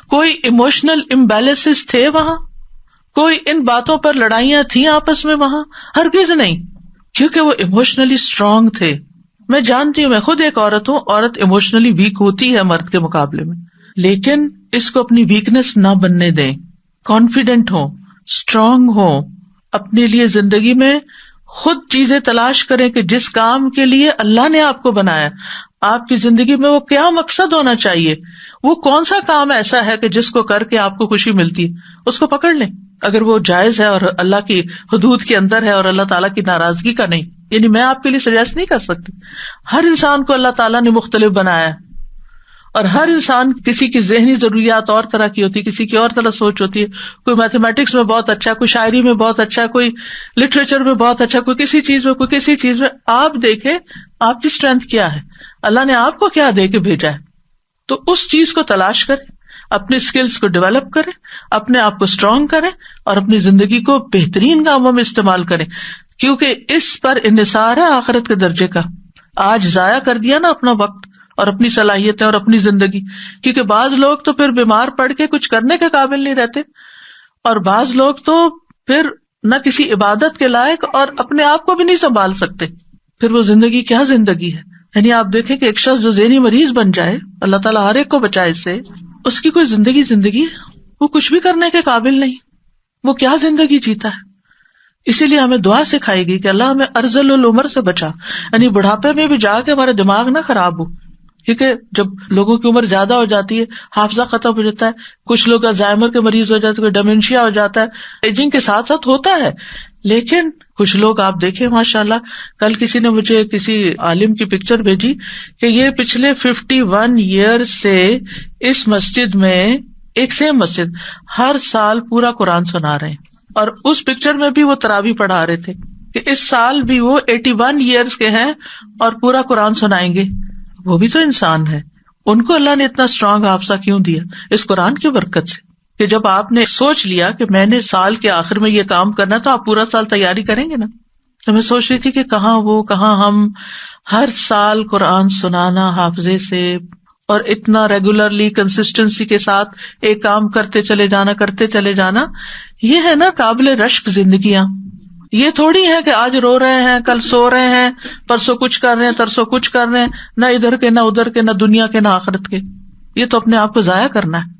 A: کوئی ایموشنل امبیلنسز تھے وہاں؟ کوئی ان باتوں پر لڑائیاں تھیں آپس میں وہاں؟ ہرگز نہیں، کیونکہ وہ ایموشنلی اسٹرانگ تھے. میں جانتی ہوں، میں خود ایک عورت ہوں، عورت ایموشنلی ویک ہوتی ہے مرد کے مقابلے میں، لیکن اس کو اپنی ویکنیس نہ بننے دیں. کانفیڈنٹ ہو، اسٹرانگ ہو، اپنے لیے زندگی میں خود چیزیں تلاش کریں کہ جس کام کے لیے اللہ نے آپ کو بنایا، آپ کی زندگی میں وہ کیا مقصد ہونا چاہیے، وہ کون سا کام ایسا ہے کہ جس کو کر کے آپ کو خوشی ملتی ہے، اس کو پکڑ لیں. اگر وہ جائز ہے اور اللہ کی حدود کے اندر ہے اور اللہ تعالیٰ کی ناراضگی کا نہیں. یعنی میں آپ کے لیے سجیسٹ نہیں کر سکتی، ہر انسان کو اللہ تعالیٰ نے مختلف بنایا ہے، اور ہر انسان کسی کی ذہنی ضروریات اور طرح کی ہوتی ہے، کسی کی اور طرح سوچ ہوتی ہے. کوئی میتھمیٹکس میں بہت اچھا، کوئی شاعری میں بہت اچھا، کوئی لٹریچر میں بہت اچھا، کوئی کسی چیز میں، کوئی کسی چیز میں. آپ دیکھیں آپ کی اسٹرینتھ کیا ہے، اللہ نے آپ کو کیا دے کے بھیجا ہے، تو اس چیز کو تلاش کریں، اپنے اسکلز کو ڈیولپ کریں، اپنے آپ کو اسٹرانگ کریں، اور اپنی زندگی کو بہترین کاموں میں استعمال کریں، کیونکہ اس پر انحصار ہے آخرت کے درجے کا. آج ضائع کر دیا نا اپنا وقت اور اپنی صلاحیتیں اور اپنی زندگی، کیونکہ بعض لوگ تو پھر بیمار پڑ کے کچھ کرنے کے قابل نہیں رہتے، اور بعض لوگ تو پھر نہ کسی عبادت کے لائق اور اپنے آپ کو بھی نہیں سنبھال سکتے. پھر وہ زندگی کیا زندگی ہے؟ یعنی آپ دیکھیں کہ ایک شخص جو ذہنی مریض بن جائے، اللہ تعالیٰ ہر ایک کو بچائے اس سے، اس کی کوئی زندگی وہ کچھ بھی کرنے کے قابل نہیں، وہ کیا زندگی جیتا ہے. اسی لیے ہمیں دعا سکھائی گئی کہ اللہ ہمیں ارذل العمر سے بچا، یعنی بڑھاپے میں بھی جا کے ہمارا دماغ نہ خراب ہو، کیونکہ جب لوگوں کی عمر زیادہ ہو جاتی ہے حافظہ ختم ہو جاتا ہے، کچھ لوگ الزائمر کے مریض ہو جاتے ہیں، کوئی ڈیمینشیا ہو جاتا ہے، ایجنگ کے ساتھ ساتھ ہوتا ہے. لیکن کچھ لوگ آپ دیکھیں ماشاءاللہ، کل کسی نے مجھے کسی عالم کی پکچر بھیجی کہ یہ پچھلے 51 ایئر سے اس مسجد میں، ایک سیم مسجد، ہر سال پورا قرآن سنا رہے ہیں، اور اس پکچر میں بھی وہ تراویح پڑھا رہے تھے کہ اس سال بھی وہ 81 ایئرز کے ہیں اور پورا قرآن سنائیں گے. وہ بھی تو انسان ہے. ان کو اللہ نے اتنا اسٹرانگ حافظہ کیوں دیا؟ اس قرآن کی برکت سے، کہ جب آپ نے سوچ لیا کہ میں نے سال کے آخر میں یہ کام کرنا تو آپ پورا سال تیاری کریں گے نا. تو میں سوچ رہی تھی کہ کہاں ہم ہر سال قرآن سنانا حافظے سے، اور اتنا ریگولرلی کنسسٹنسی کے ساتھ ایک کام کرتے چلے جانا، یہ ہے نا قابل رشک زندگیاں. یہ تھوڑی ہے کہ آج رو رہے ہیں، کل سو رہے ہیں، پرسوں کچھ کر رہے ہیں، ترسوں کچھ کر رہے ہیں، نہ ادھر کے نہ ادھر کے، نہ دنیا کے نہ آخرت کے. یہ تو اپنے آپ کو ضائع کرنا ہے.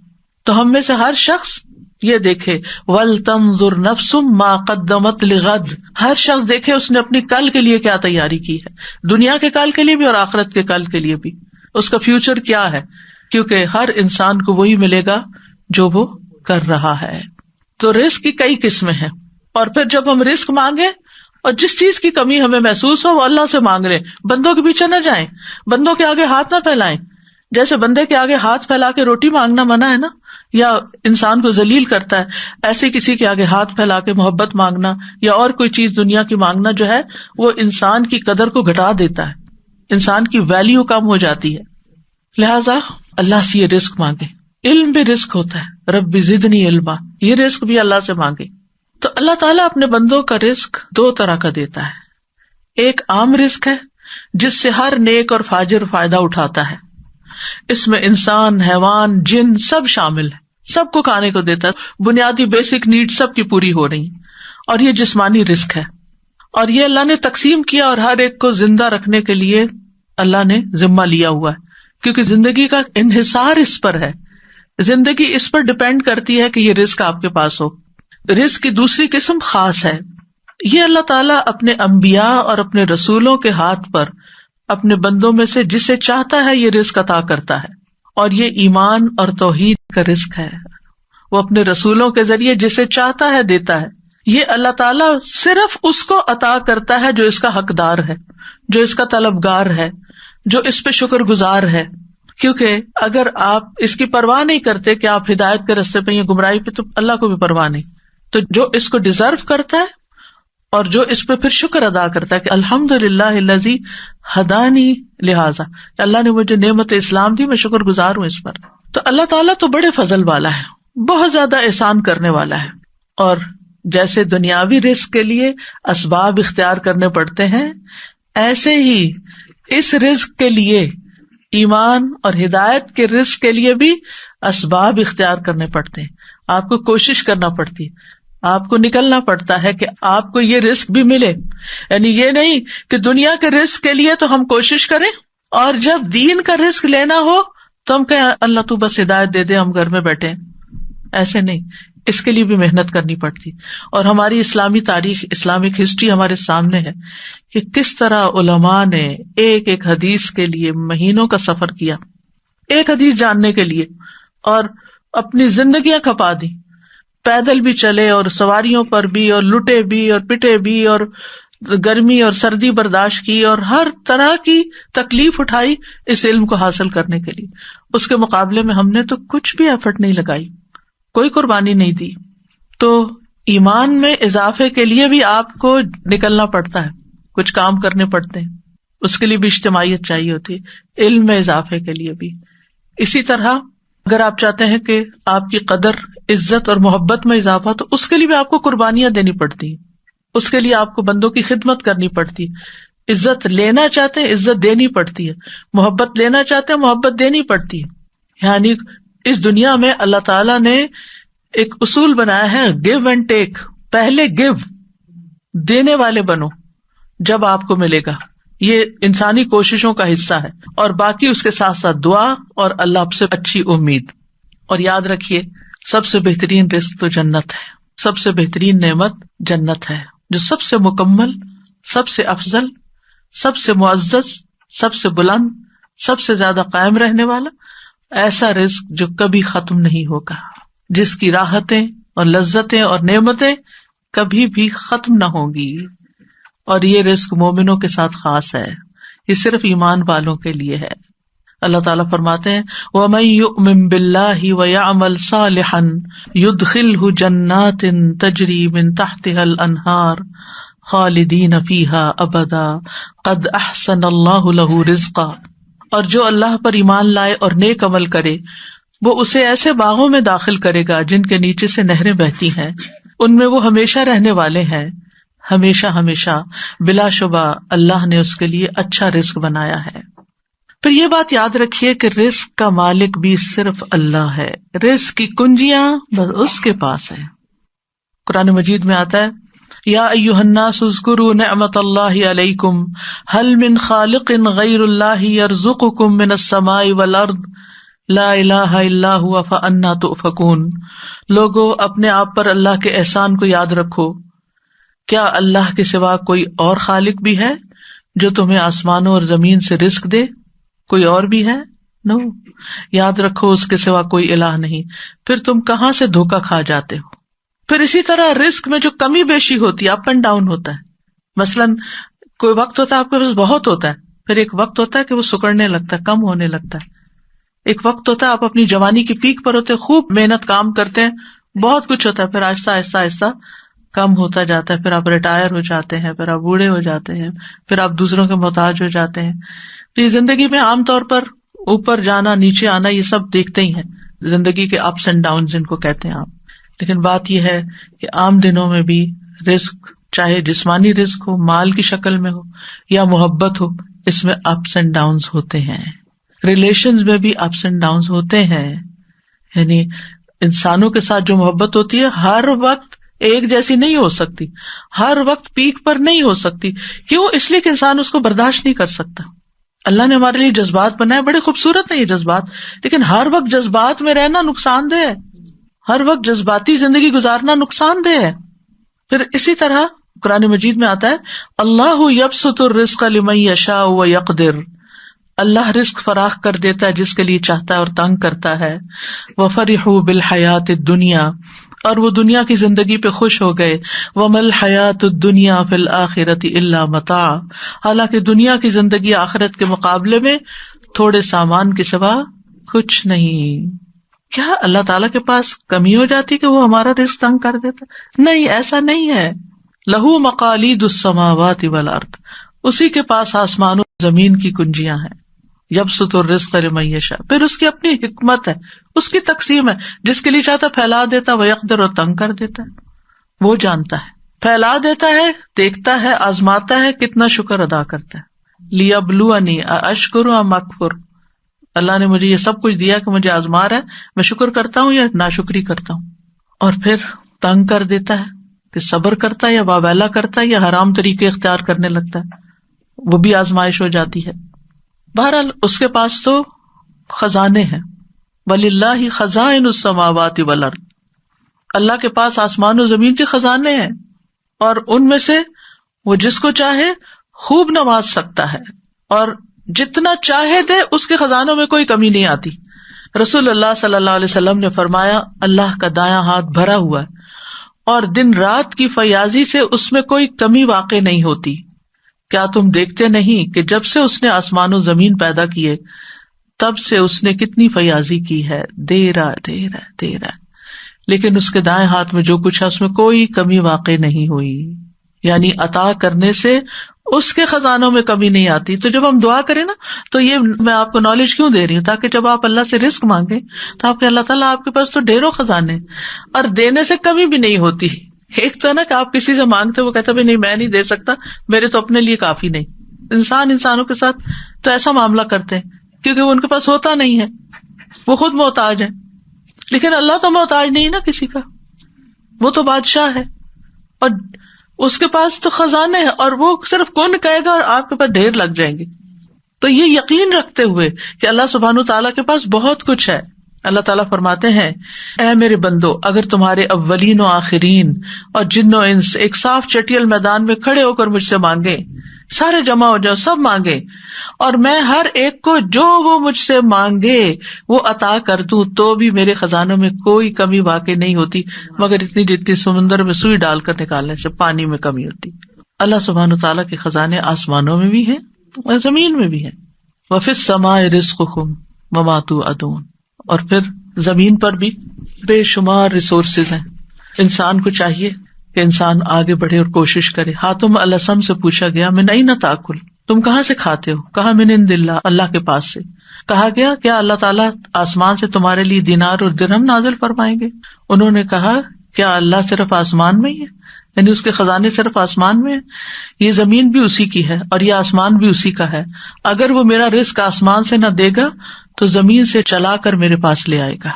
A: تو ہم میں سے ہر شخص یہ دیکھے وَلْتَنظُرْ نَفْسٌ مَا قَدَّمَتْ لِغَدٍ، ہر شخص دیکھے اس نے اپنی کل کے لیے کیا تیاری کی ہے، دنیا کے کل کے لیے بھی اور آخرت کے کل کے لیے بھی. اس کا فیوچر کیا ہے، کیونکہ ہر انسان کو وہی ملے گا جو وہ کر رہا ہے. تو رزق کی کئی قسمیں ہیں، اور پھر جب ہم رزق مانگے اور جس چیز کی کمی ہمیں محسوس ہو وہ اللہ سے مانگ لیں، بندوں کے پیچھے نہ جائیں، بندوں کے آگے ہاتھ نہ پھیلائیں. جیسے بندے کے آگے ہاتھ پھیلا کے روٹی مانگنا منع ہے نا، یا انسان کو ذلیل کرتا ہے، ایسے کسی کے آگے ہاتھ پھیلا کے محبت مانگنا یا اور کوئی چیز دنیا کی مانگنا جو ہے وہ انسان کی قدر کو گھٹا دیتا ہے، انسان کی ویلیو کم ہو جاتی ہے. لہذا اللہ سے یہ رزق مانگے. علم بھی رزق ہوتا ہے، رب زدنی علما، یہ رزق بھی اللہ سے مانگے. تو اللہ تعالیٰ اپنے بندوں کا رزق دو طرح کا دیتا ہے. ایک عام رزق ہے جس سے ہر نیک اور فاجر فائدہ اٹھاتا ہے، اس میں انسان، حیوان، جن سب شامل ہے، سب کو کھانے کو دیتا ہے، بنیادی بیسک نیڈ سب کی پوری ہو رہی ہیں. اور یہ جسمانی رزق ہے، اور یہ اللہ نے تقسیم کیا اور ہر ایک کو زندہ رکھنے کے لیے اللہ نے ذمہ لیا ہوا ہے، کیونکہ زندگی کا انحصار اس پر ہے، زندگی اس پر ڈپینڈ کرتی ہے کہ یہ رزق آپ کے پاس ہو. رزق کی دوسری قسم خاص ہے، یہ اللہ تعالیٰ اپنے انبیاء اور اپنے رسولوں کے ہاتھ پر اپنے بندوں میں سے جسے چاہتا ہے یہ رزق عطا کرتا ہے، اور یہ ایمان اور توحید کا رزق ہے. وہ اپنے رسولوں کے ذریعے جسے چاہتا ہے دیتا ہے. یہ اللہ تعالیٰ صرف اس کو عطا کرتا ہے جو اس کا حقدار ہے، جو اس کا طلبگار ہے، جو اس پہ شکر گزار ہے. کیونکہ اگر آپ اس کی پرواہ نہیں کرتے کہ آپ ہدایت کے راستے پہ یا گمراہی پہ، تو اللہ کو بھی پرواہ نہیں. تو جو اس کو ڈیزرو کرتا ہے اور جو اس پہ پھر شکر ادا کرتا ہے کہ الحمدللہ الذی ہدانی لہذا، اللہ نے مجھے نعمت اسلام دی، میں شکر گزار ہوں اس پر. تو اللہ تعالیٰ تو بڑے فضل والا ہے، بہت زیادہ احسان کرنے والا ہے. اور جیسے دنیاوی رزق کے لیے اسباب اختیار کرنے پڑتے ہیں، ایسے ہی اس رزق کے لیے، ایمان اور ہدایت کے رزق کے لیے بھی اسباب اختیار کرنے پڑتے ہیں. آپ کو کوشش کرنا پڑتی ہے، آپ کو نکلنا پڑتا ہے کہ آپ کو یہ رزق بھی ملے. یعنی یہ نہیں کہ دنیا کے رزق کے لیے تو ہم کوشش کریں اور جب دین کا رزق لینا ہو تو ہم کہیں اللہ تو بس ہدایت دے دے، ہم گھر میں بیٹھے. ایسے نہیں، اس کے لیے بھی محنت کرنی پڑتی. اور ہماری اسلامی تاریخ، اسلامک ہسٹری ہمارے سامنے ہے کہ کس طرح علماء نے ایک ایک حدیث کے لیے مہینوں کا سفر کیا، ایک حدیث جاننے کے لیے، اور اپنی زندگیاں کھپا دی. پیدل بھی چلے اور سواریوں پر بھی، اور لٹے بھی اور پٹے بھی، اور گرمی اور سردی برداشت کی، اور ہر طرح کی تکلیف اٹھائی اس علم کو حاصل کرنے کے لیے. اس کے مقابلے میں ہم نے تو کچھ بھی ایفرٹ نہیں لگائی، کوئی قربانی نہیں دی. تو ایمان میں اضافے کے لیے بھی آپ کو نکلنا پڑتا ہے، کچھ کام کرنے پڑتے ہیں، اس کے لیے بھی اجتماعیت چاہیے ہوتی ہے، علم میں اضافے کے لیے بھی. اسی طرح اگر آپ چاہتے ہیں کہ آپ کی قدر، عزت اور محبت میں اضافہ، تو اس کے لیے بھی آپ کو قربانیاں دینی پڑتی ہیں، اس کے لیے آپ کو بندوں کی خدمت کرنی پڑتی ہے. عزت لینا چاہتے ہیں، عزت دینی پڑتی ہے، محبت لینا چاہتے ہیں، محبت دینی پڑتی ہے. یعنی اس دنیا میں اللہ تعالیٰ نے ایک اصول بنایا ہے، گیو اینڈ ٹیک. پہلے گیو، دینے والے بنو، جب آپ کو ملے گا. یہ انسانی کوششوں کا حصہ ہے، اور باقی اس کے ساتھ ساتھ دعا اور اللہ سے اچھی امید. اور یاد رکھیے، سب سے بہترین رزق تو جنت ہے، سب سے بہترین نعمت جنت ہے، جو سب سے مکمل، سب سے افضل، سب سے معزز، سب سے بلند، سب سے زیادہ قائم رہنے والا ایسا رزق جو کبھی ختم نہیں ہوگا، جس کی راحتیں اور لذتیں اور نعمتیں کبھی بھی ختم نہ ہوں گی. اور یہ رزق مومنوں کے ساتھ خاص ہے، یہ صرف ایمان والوں کے لیے ہے. اللہ تعالیٰ فرماتے ہیں وَمَن يُؤْمِن بِاللَّهِ وَيَعْمَلْ صَالِحًا يُدْخِلْهُ جَنَّاتٍ تَجْرِي مِن تَحْتِهَا الْأَنْهَارُ خَالِدِينَ فِيهَا أَبَدًا قَدْ أَحْسَنَ اللَّهُ لَهُ رِزْقًا. اور جو اللہ پر ایمان لائے اور نیک عمل کرے وہ اسے ایسے باغوں میں داخل کرے گا جن کے نیچے سے نہریں بہتی ہیں، ان میں وہ ہمیشہ رہنے والے ہیں، ہمیشہ ہمیشہ، بلا شبہ اللہ نے اس کے لیے اچھا رزق بنایا ہے۔ پھر یہ بات یاد رکھیے کہ رزق کا مالک بھی صرف اللہ ہے، رزق کی کنجیاں بس اس کے پاس ہے۔ قرآن مجید میں آتا ہے یا ایھا الناس اذکروا نعمت اللہ علیکم هل من خالق غیر اللہ یرزقکم من السماء والارض لا الہ الا هو فانا تؤفکون۔ لوگو اپنے آپ پر اللہ کے احسان کو یاد رکھو، کیا اللہ کے سوا کوئی اور خالق بھی ہے جو تمہیں آسمانوں اور زمین سے رزق دے؟ کوئی اور بھی ہے؟ نو، یاد رکھو اس کے سوا کوئی الہ نہیں، پھر تم کہاں سے دھوکا کھا جاتے ہو۔ پھر اسی طرح رزق میں جو کمی بیشی ہوتی ہے، اپ اینڈ ڈاؤن ہوتا ہے، مثلاً کوئی وقت ہوتا ہے آپ کے پاس بہت ہوتا ہے، پھر ایک وقت ہوتا ہے کہ وہ سکڑنے لگتا ہے، کم ہونے لگتا ہے، ایک وقت ہوتا ہے آپ اپنی جوانی کی پیک پر ہوتے ہیں، خوب محنت کام کرتے ہیں، بہت کچھ ہوتا ہے، پھر آہستہ آہستہ آہستہ کم ہوتا جاتا ہے، پھر آپ ریٹائر ہو جاتے ہیں، پھر آپ بوڑھے ہو جاتے ہیں، پھر آپ دوسروں کے محتاج ہو جاتے ہیں۔ تو یہ زندگی میں عام طور پر اوپر جانا نیچے آنا یہ سب دیکھتے ہی ہیں، زندگی کے اپس اینڈ ڈاؤن جن کو کہتے ہیں آپ۔ لیکن بات یہ ہے کہ عام دنوں میں بھی رزق، چاہے جسمانی رزق ہو، مال کی شکل میں ہو یا محبت ہو، اس میں اپس اینڈ ڈاؤنز ہوتے ہیں، ریلیشنز میں بھی اپس اینڈ ڈاؤنز ہوتے ہیں۔ یعنی انسانوں کے ساتھ جو محبت ہوتی ہے ہر وقت ایک جیسی نہیں ہو سکتی، ہر وقت پیک پر نہیں ہو سکتی۔ کیوں؟ اس لیے کہ انسان اس کو برداشت نہیں کر سکتا۔ اللہ نے ہمارے لیے جذبات بنائے، بڑے خوبصورت ہیں یہ جذبات، لیکن ہر وقت جذبات میں رہنا نقصان دہ ہے، ہر وقت جذباتی زندگی گزارنا نقصان دہ ہے۔ پھر اسی طرح قرآن مجید میں آتا ہے اللہ یبسط الرزق لمن یشاء ویقدر، اللہ رزق فراخ کر دیتا ہے جس کے لیے چاہتا ہے اور تنگ کرتا ہے۔ وفرحوا بالحیات الدنیا، اور وہ دنیا کی زندگی پہ خوش ہو گئے۔ وما الحیات الدنیا فی الآخرۃ الا متاع، حالانکہ دنیا کی زندگی آخرت کے مقابلے میں تھوڑے سامان کے سوا کچھ نہیں۔ کیا اللہ تعالیٰ کے پاس کمی ہو جاتی کہ وہ ہمارا رزق تنگ کر دیتا؟ نہیں، ایسا نہیں ہے۔ لہو مقالید السماوات والارض، اسی کے پاس آسمان و زمین کی کنجیاں ہیں۔ یبسط الرزق لمن یشاء، پھر اس کی اپنی حکمت ہے، اس کی تقسیم ہے، جس کے لیے چاہتا پھیلا دیتا، ویقدر، اور تنگ کر دیتا ہے۔ وہ جانتا ہے، پھیلا دیتا ہے، دیکھتا ہے، آزماتا ہے، کتنا شکر ادا کرتا ہے۔ لیبلونی ااشکر ام اکفر، اللہ نے مجھے یہ سب کچھ دیا کہ مجھے آزما رہا ہے، میں شکر کرتا ہوں یا ناشکری کرتا ہوں۔ اور پھر تنگ کر دیتا ہے کہ صبر کرتا ہے یا واویلا کرتا ہے یا حرام طریقے اختیار کرنے لگتا ہے، وہ بھی آزمائش ہو جاتی ہے۔ بہرحال اس کے پاس تو خزانے ہیں، وَلِلَّهِ خَزَائِنُ السَّمَاوَاتِ وَالْأَرْضِ، اللہ کے پاس آسمان و زمین کے خزانے ہیں، اور ان میں سے وہ جس کو چاہے خوب نواز سکتا ہے، اور جتنا چاہے دے، اس کے خزانوں میں کوئی کمی نہیں آتی۔ رسول اللہ صلی اللہ علیہ وسلم نے فرمایا اللہ کا دایاں ہاتھ بھرا ہوا ہے، اور دن رات کی فیاضی سے اس میں کوئی کمی واقع نہیں ہوتی۔ کیا تم دیکھتے نہیں کہ جب سے اس نے آسمان و زمین پیدا کیے تب سے اس نے کتنی فیاضی کی ہے، دے رہا ہے، لیکن اس کے دائیں ہاتھ میں جو کچھ ہے اس میں کوئی کمی واقع نہیں ہوئی۔ یعنی عطا کرنے سے اس کے خزانوں میں کمی نہیں آتی۔ تو جب ہم دعا کریں نا، تو یہ میں آپ کو نالج کیوں دے رہی ہوں، تاکہ جب آپ اللہ سے رزق مانگیں تو آپ کے اللہ تعالیٰ آپ کے پاس تو ڈھیروں خزانے، اور دینے سے کمی بھی نہیں ہوتی۔ ایک تو ہے نا کہ آپ کسی سے مانگتے، وہ کہتا نہیں میں نہیں دے سکتا، میرے تو اپنے لیے کافی نہیں۔ انسانوں کے ساتھ تو ایسا معاملہ کرتے ہیں کیونکہ وہ ان کے پاس ہوتا نہیں ہے، وہ خود محتاج ہے۔ لیکن اللہ تو محتاج نہیں نا کسی کا، وہ تو بادشاہ ہے، اور اس کے پاس تو خزانے ہیں، اور وہ صرف کون کہے گا اور آپ کے پاس ڈھیر لگ جائیں گے۔ تو یہ یقین رکھتے ہوئے کہ اللہ سبحانہ تعالیٰ کے پاس بہت کچھ ہے، اللہ تعالیٰ فرماتے ہیں اے میرے بندو، اگر تمہارے اولین و آخرین اور جن و انس ایک صاف چٹیل میدان میں کھڑے ہو کر مجھ سے مانگے، سارے جمع ہو جاؤ، سب مانگے، اور میں ہر ایک کو جو وہ مجھ سے مانگے وہ عطا کر دوں، تو بھی میرے خزانوں میں کوئی کمی واقع نہیں ہوتی مگر اتنی جتنی سمندر میں سوئی ڈال کر نکالنے سے پانی میں کمی ہوتی۔ اللہ سبحانہ تعالیٰ کے خزانے آسمانوں میں بھی ہیں اور زمین میں بھی ہیں۔ وفی السماء رزقکم وما توعدون، اور پھر زمین پر بھی بے شمار ریسورسز ہیں۔ انسان کو چاہیے کہ انسان آگے بڑھے اور کوشش کرے۔ حاتم الاسم سے پوچھا گیا من این تاکل، تم کہاں سے کھاتے ہو؟ کہا من عند اللہ، اللہ کے پاس سے۔ کہا گیا کیا اللہ تعالیٰ آسمان سے تمہارے لیے دینار اور درہم نازل فرمائیں گے؟ انہوں نے کہا کیا اللہ صرف آسمان میں ہی ہے، یعنی اس کے خزانے صرف آسمان میں ہیں؟ یہ زمین بھی اسی کی ہے اور یہ آسمان بھی اسی کا ہے، اگر وہ میرا رزق آسمان سے نہ دے گا تو زمین سے چلا کر میرے پاس لے آئے گا،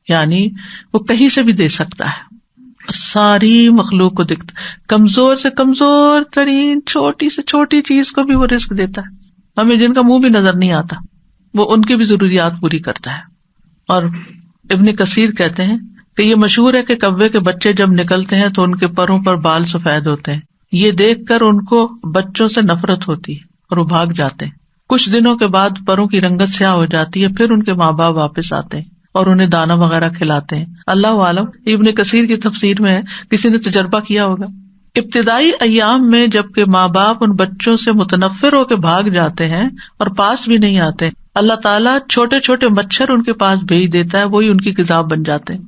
A: یعنی وہ کہیں سے بھی دے سکتا ہے، ساری مخلوق کو دکھتا، کمزور سے کمزور ترین چھوٹی سے چھوٹی چیز کو بھی وہ رزق دیتا ہے، ہمیں جن کا منہ بھی نظر نہیں آتا وہ ان کی بھی ضروریات پوری کرتا ہے۔ اور ابن کثیر کہتے ہیں کہ یہ مشہور ہے کہ کوے کے بچے جب نکلتے ہیں تو ان کے پروں پر بال سفید ہوتے ہیں، یہ دیکھ کر ان کو بچوں سے نفرت ہوتی ہے اور وہ بھاگ جاتے ہیں، کچھ دنوں کے بعد پروں کی رنگت سیاہ ہو جاتی ہے، پھر ان کے ماں باپ واپس آتے ہیں اور انہیں دانا وغیرہ کھلاتے ہیں۔ اللہ عالم، ابن کثیر کی تفسیر میں ہے، کسی نے تجربہ کیا ہوگا۔ ابتدائی ایام میں جبکہ ماں باپ ان بچوں سے متنفر ہو کے بھاگ جاتے ہیں اور پاس بھی نہیں آتے، اللہ تعالیٰ چھوٹے چھوٹے مچھر ان کے پاس بھیج دیتا ہے، وہی ان کی غذا بن جاتے ہیں۔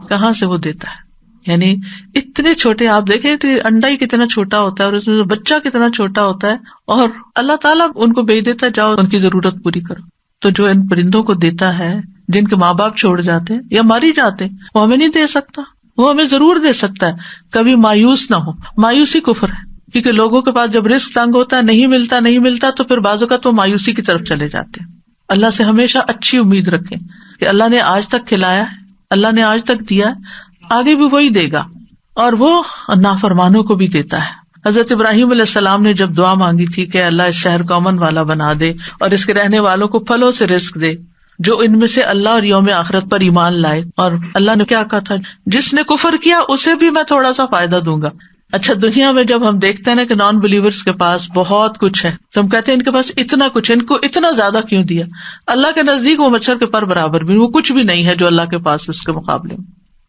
A: کہاں سے وہ دیتا ہے؟ یعنی اتنے چھوٹے، آپ دیکھیں تو انڈا ہی کتنا چھوٹا ہوتا ہے اور اس میں بچہ کتنا چھوٹا ہوتا ہے، اور اللہ تعالیٰ ان کو بھیج دیتا ہے جاؤ ان کی ضرورت پوری کرو۔ تو جو ان پرندوں کو دیتا ہے جن کے ماں باپ چھوڑ جاتے ہیں یا مر ہی جاتے ہیں، وہ ہمیں نہیں دے سکتا؟ وہ ہمیں ضرور دے سکتا ہے، کبھی مایوس نہ ہو۔ مایوسی کفر ہے، کیونکہ لوگوں کے پاس جب رزق تنگ ہوتا ہے، نہیں ملتا تو پھر بعض اوقات وہ مایوسی کی طرف چلے جاتے ہیں۔ اللہ سے ہمیشہ اچھی امید رکھیں کہ اللہ نے آج تک کھلایا ہے، اللہ نے آج تک دیا ہے، آگے بھی وہی دے گا، اور وہ نافرمانوں کو بھی دیتا ہے۔ حضرت ابراہیم علیہ السلام نے جب دعا مانگی تھی کہ اللہ اس شہر کو امن والا بنا دے اور اس کے رہنے والوں کو پھلوں سے رزق دے جو ان میں سے اللہ اور یوم آخرت پر ایمان لائے، اور اللہ نے کیا کہا تھا؟ جس نے کفر کیا اسے بھی میں تھوڑا سا فائدہ دوں گا۔ اچھا، دنیا میں جب ہم دیکھتے ہیں نا کہ نان بلیورز کے پاس بہت کچھ ہے تو ہم کہتے ہیں ان کے پاس اتنا کچھ ہے، ان کو اتنا زیادہ کیوں دیا؟ اللہ کے نزدیک وہ مچھر کے پر برابر بھی، وہ کچھ بھی نہیں ہے جو اللہ کے پاس اس کے مقابلے میں۔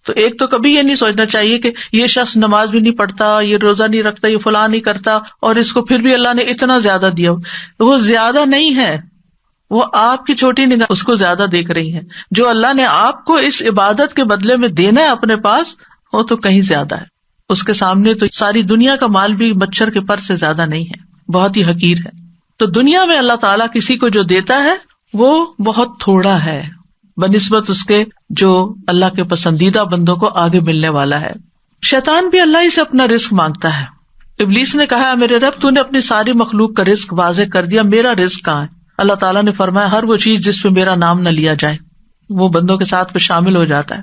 A: تو ایک تو کبھی یہ نہیں سوچنا چاہیے کہ یہ شخص نماز بھی نہیں پڑھتا، یہ روزہ نہیں رکھتا، یہ فلاں نہیں کرتا، اور اس کو پھر بھی اللہ نے اتنا زیادہ دیا۔ وہ زیادہ نہیں ہے، وہ آپ کی چھوٹی نگاہ اس کو زیادہ دیکھ رہی ہے۔ جو اللہ نے آپ کو اس عبادت کے بدلے میں دینا ہے اپنے پاس، وہ تو کہیں زیادہ ہے۔ اس کے سامنے تو ساری دنیا کا مال بھی مچھر کے پر سے زیادہ نہیں ہے، بہت ہی حقیر ہے۔ تو دنیا میں اللہ تعالیٰ کسی کو جو دیتا ہے وہ بہت تھوڑا ہے بنسبت اس کے جو اللہ کے پسندیدہ بندوں کو آگے ملنے والا ہے۔ شیطان بھی اللہ ہی سے اپنا رزق مانگتا ہے۔ ابلیس نے کہا میرے رب تو نے اپنی ساری مخلوق کا رزق واضح کر دیا، میرا رزق کہاں ہے؟ اللہ تعالیٰ نے فرمایا ہر وہ چیز جس پہ میرا نام نہ لیا جائے وہ بندوں کے ساتھ پہ شامل ہو جاتا ہے۔